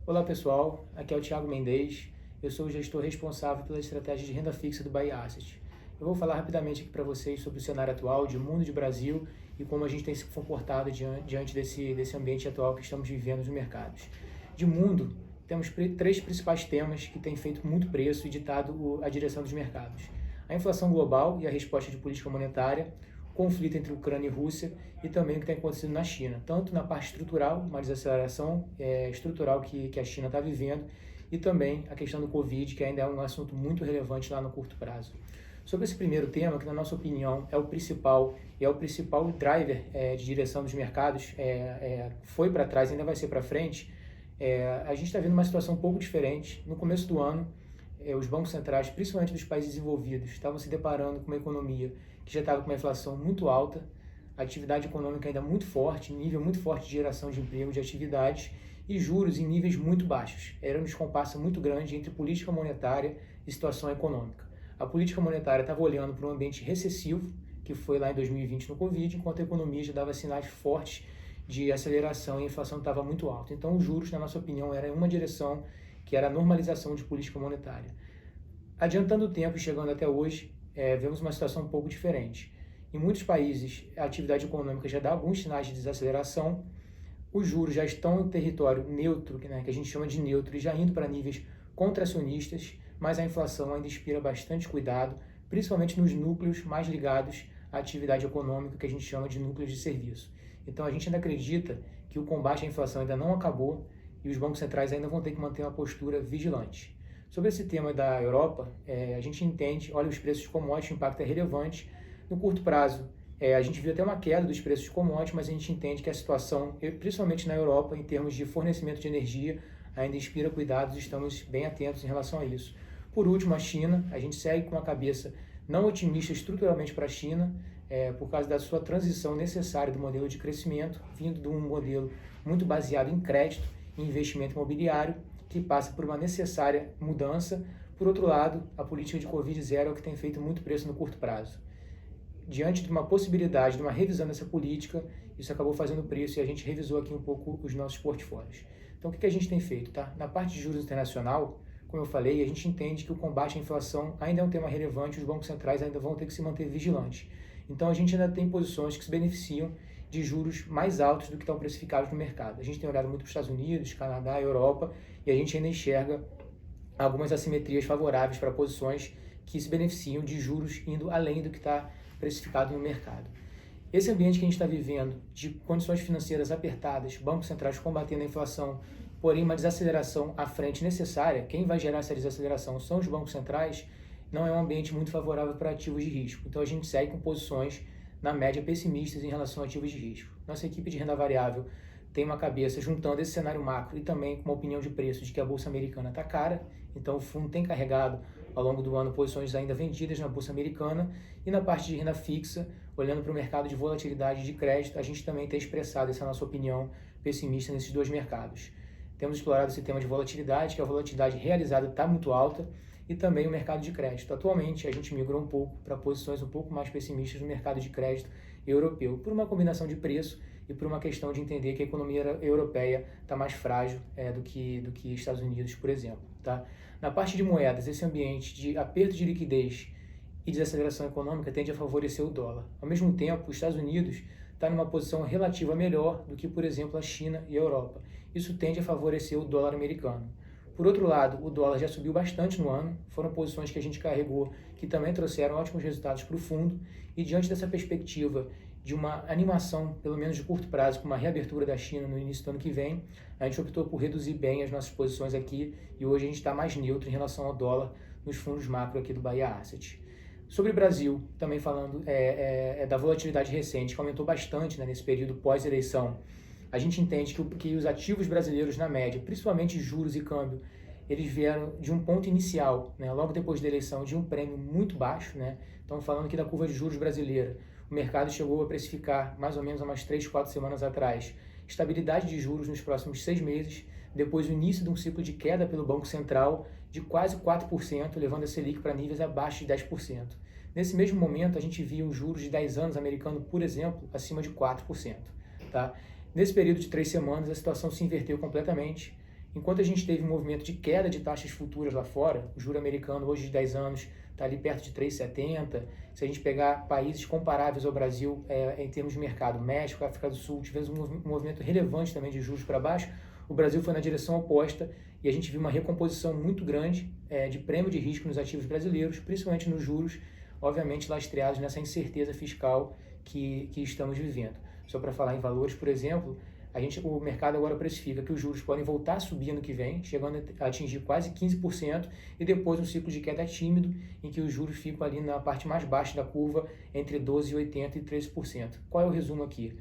Olá pessoal, aqui é o Thiago Mendes, eu sou o gestor responsável pela estratégia de renda fixa do Bahia Asset. Eu vou falar rapidamente aqui para vocês sobre o cenário atual de mundo de Brasil e como a gente tem se comportado diante desse ambiente atual que estamos vivendo nos mercados. De mundo, temos três principais temas que têm feito muito preço e ditado a direção dos mercados. A inflação global e a resposta de política monetária, o conflito entre Ucrânia e Rússia e também o que tem acontecido na China, tanto na parte estrutural, uma desaceleração estrutural que a China está vivendo, e também a questão do Covid, que ainda é um assunto muito relevante lá no curto prazo. Sobre esse primeiro tema, que na nossa opinião é o principal driver de direção dos mercados, foi para trás e ainda vai ser para frente, a gente está vendo uma situação um pouco diferente. No começo do ano, os bancos centrais, principalmente dos países desenvolvidos, estavam se deparando com uma economia que já estava com uma inflação muito alta, a atividade econômica ainda muito forte, nível muito forte de geração de emprego, de atividades, e juros em níveis muito baixos. Era um descompasso muito grande entre política monetária e situação econômica. A política monetária estava olhando para um ambiente recessivo, que foi lá em 2020 no Covid, enquanto a economia já dava sinais fortes de aceleração e a inflação estava muito alta. Então, os juros, na nossa opinião, era em uma direção, que era a normalização de política monetária. Adiantando o tempo e chegando até hoje, vemos uma situação um pouco diferente. Em muitos países, a atividade econômica já dá alguns sinais de desaceleração, os juros já estão em território neutro, que a gente chama de neutro, e já indo para níveis contracionistas, mas a inflação ainda inspira bastante cuidado, principalmente nos núcleos mais ligados à atividade econômica, que a gente chama de núcleos de serviço. Então, a gente ainda acredita que o combate à inflação ainda não acabou e os bancos centrais ainda vão ter que manter uma postura vigilante. Sobre esse tema da Europa, a gente entende, olha, os preços de commodities, o impacto é relevante. No curto prazo, a gente viu até uma queda dos preços de commodities, mas a gente entende que a situação, principalmente na Europa, em termos de fornecimento de energia, ainda inspira cuidados e estamos bem atentos em relação a isso. Por último, a China, a gente segue com a cabeça não otimista estruturalmente para a China, por causa da sua transição necessária do modelo de crescimento, vindo de um modelo muito baseado em crédito e investimento imobiliário, que passa por uma necessária mudança. Por outro lado, a política de Covid-0 é o que tem feito muito preço no curto prazo. Diante de uma possibilidade de uma revisão dessa política, isso acabou fazendo preço e a gente revisou aqui um pouco os nossos portfólios. Então, o que a gente tem feito? Tá? Na parte de juros internacional, como eu falei, a gente entende que o combate à inflação ainda é um tema relevante, os bancos centrais ainda vão ter que se manter vigilantes. Então, a gente ainda tem posições que se beneficiam de juros mais altos do que estão precificados no mercado. A gente tem olhado muito para os Estados Unidos, Canadá, Europa, e a gente ainda enxerga algumas assimetrias favoráveis para posições que se beneficiam de juros indo além do que está precificado no mercado. Esse ambiente que a gente está vivendo, de condições financeiras apertadas, bancos centrais combatendo a inflação, porém uma desaceleração à frente necessária, quem vai gerar essa desaceleração são os bancos centrais, não é um ambiente muito favorável para ativos de risco. Então a gente segue com posições, na média, pessimistas em relação a ativos de risco. Nossa equipe de renda variável tem uma cabeça juntando esse cenário macro e também com uma opinião de preço de que a Bolsa Americana está cara, então o fundo tem carregado ao longo do ano posições ainda vendidas na Bolsa Americana, e na parte de renda fixa, olhando para o mercado de volatilidade de crédito, a gente também tem expressado essa nossa opinião pessimista nesses dois mercados. Temos explorado esse tema de volatilidade, que a volatilidade realizada está muito alta, e também o mercado de crédito. Atualmente, a gente migrou um pouco para posições um pouco mais pessimistas no mercado de crédito europeu, por uma combinação de preço e por uma questão de entender que a economia europeia está mais frágil do que Estados Unidos, por exemplo. Tá? Na parte de moedas, esse ambiente de aperto de liquidez e desaceleração econômica tende a favorecer o dólar. Ao mesmo tempo, os Estados Unidos está numa posição relativa melhor do que, por exemplo, a China e a Europa. Isso tende a favorecer o dólar americano. Por outro lado, o dólar já subiu bastante no ano, foram posições que a gente carregou que também trouxeram ótimos resultados para o fundo, e diante dessa perspectiva de uma animação, pelo menos de curto prazo, com uma reabertura da China no início do ano que vem, a gente optou por reduzir bem as nossas posições aqui, e hoje a gente está mais neutro em relação ao dólar nos fundos macro aqui do Bahia Asset. Sobre o Brasil, também falando da volatilidade recente, que aumentou bastante nesse período pós-eleição, a gente entende que os ativos brasileiros, na média, principalmente juros e câmbio, eles vieram de um ponto inicial, logo depois da eleição, de um prêmio muito baixo. Estamos falando aqui da curva de juros brasileira. O mercado chegou a precificar, mais ou menos há umas 3, 4 semanas atrás, estabilidade de juros nos próximos 6 meses, depois o início de um ciclo de queda pelo Banco Central de quase 4%, levando a Selic para níveis abaixo de 10%. Nesse mesmo momento, a gente viu os juros de 10 anos americano, por exemplo, acima de 4%. Tá? Nesse período de 3 semanas, a situação se inverteu completamente Enquanto a gente teve um movimento de queda de taxas futuras lá fora, o juro americano hoje de 10 anos está ali perto de 3,70. Se a gente pegar países comparáveis ao Brasil em termos de mercado, México, África do Sul, tivemos um movimento relevante também de juros para baixo, o Brasil foi na direção oposta e a gente viu uma recomposição muito grande de prêmio de risco nos ativos brasileiros, principalmente nos juros, obviamente lastreados nessa incerteza fiscal que estamos vivendo. Só para falar em valores, por exemplo, o mercado agora precifica que os juros podem voltar a subir ano que vem, chegando a atingir quase 15%, e depois um ciclo de queda tímido, em que os juros ficam ali na parte mais baixa da curva, entre 12,80% e 13%. Qual é o resumo aqui?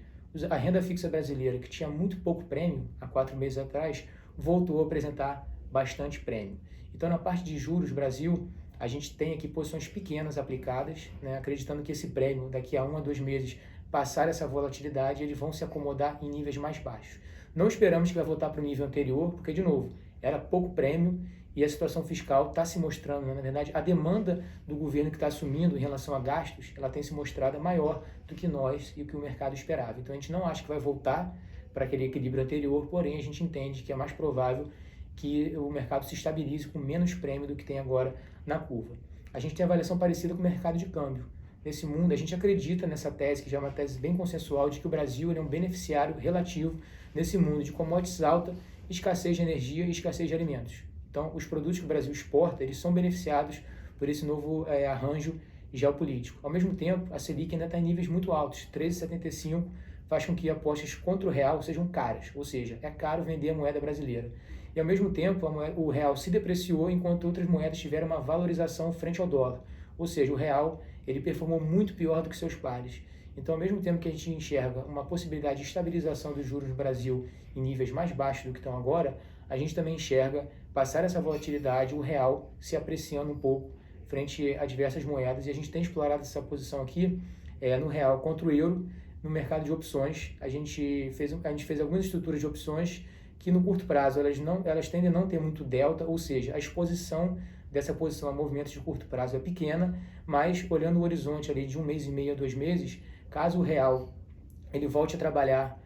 A renda fixa brasileira, que tinha muito pouco prêmio há 4 meses atrás, voltou a apresentar bastante prêmio. Então, na parte de juros, Brasil, a gente tem aqui posições pequenas aplicadas, né, acreditando que esse prêmio, daqui a 1 a 2 meses, passar essa volatilidade, eles vão se acomodar em níveis mais baixos. Não esperamos que vai voltar para o nível anterior, porque, de novo, era pouco prêmio e a situação fiscal está se mostrando, né? Na verdade, a demanda do governo que está assumindo em relação a gastos, ela tem se mostrado maior do que nós e o que o mercado esperava. Então, a gente não acha que vai voltar para aquele equilíbrio anterior, porém, a gente entende que é mais provável que o mercado se estabilize com menos prêmio do que tem agora na curva. A gente tem avaliação parecida com o mercado de câmbio. Nesse mundo, a gente acredita nessa tese, que já é uma tese bem consensual, de que o Brasil é um beneficiário relativo nesse mundo de commodities alta, escassez de energia e escassez de alimentos. Então, os produtos que o Brasil exporta, eles são beneficiados por esse novo arranjo geopolítico. Ao mesmo tempo, a Selic ainda está em níveis muito altos, 13,75, faz com que apostas contra o real sejam caras, ou seja, é caro vender a moeda brasileira. E, ao mesmo tempo, o real se depreciou enquanto outras moedas tiveram uma valorização frente ao dólar. Ou seja, o real ele performou muito pior do que seus pares. Então, ao mesmo tempo que a gente enxerga uma possibilidade de estabilização dos juros no Brasil em níveis mais baixos do que estão agora, a gente também enxerga passar essa volatilidade, o real se apreciando um pouco frente a diversas moedas. E a gente tem explorado essa posição aqui no real contra o euro, no mercado de opções. A gente fez algumas estruturas de opções que no curto prazo elas tendem a não ter muito delta, ou seja, a exposição dessa posição a movimentos de curto prazo é pequena, mas olhando o horizonte ali de 1 mês e meio a 2 meses, caso o real ele volte a trabalhar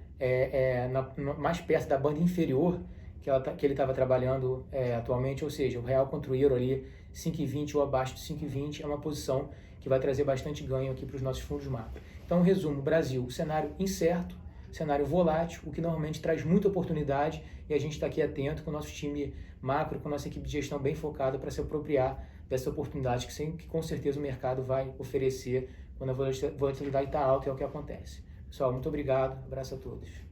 mais perto da banda inferior que ele estava trabalhando atualmente, ou seja, o real contra o euro ali 5,20 ou abaixo de 5,20 é uma posição que vai trazer bastante ganho aqui para os nossos fundos macro. Então, resumo, Brasil, cenário incerto, cenário volátil, o que normalmente traz muita oportunidade, e a gente está aqui atento com o nosso time macro, com a nossa equipe de gestão bem focada para se apropriar dessa oportunidade que com certeza o mercado vai oferecer quando a volatilidade está alta, é o que acontece. Pessoal, muito obrigado, abraço a todos.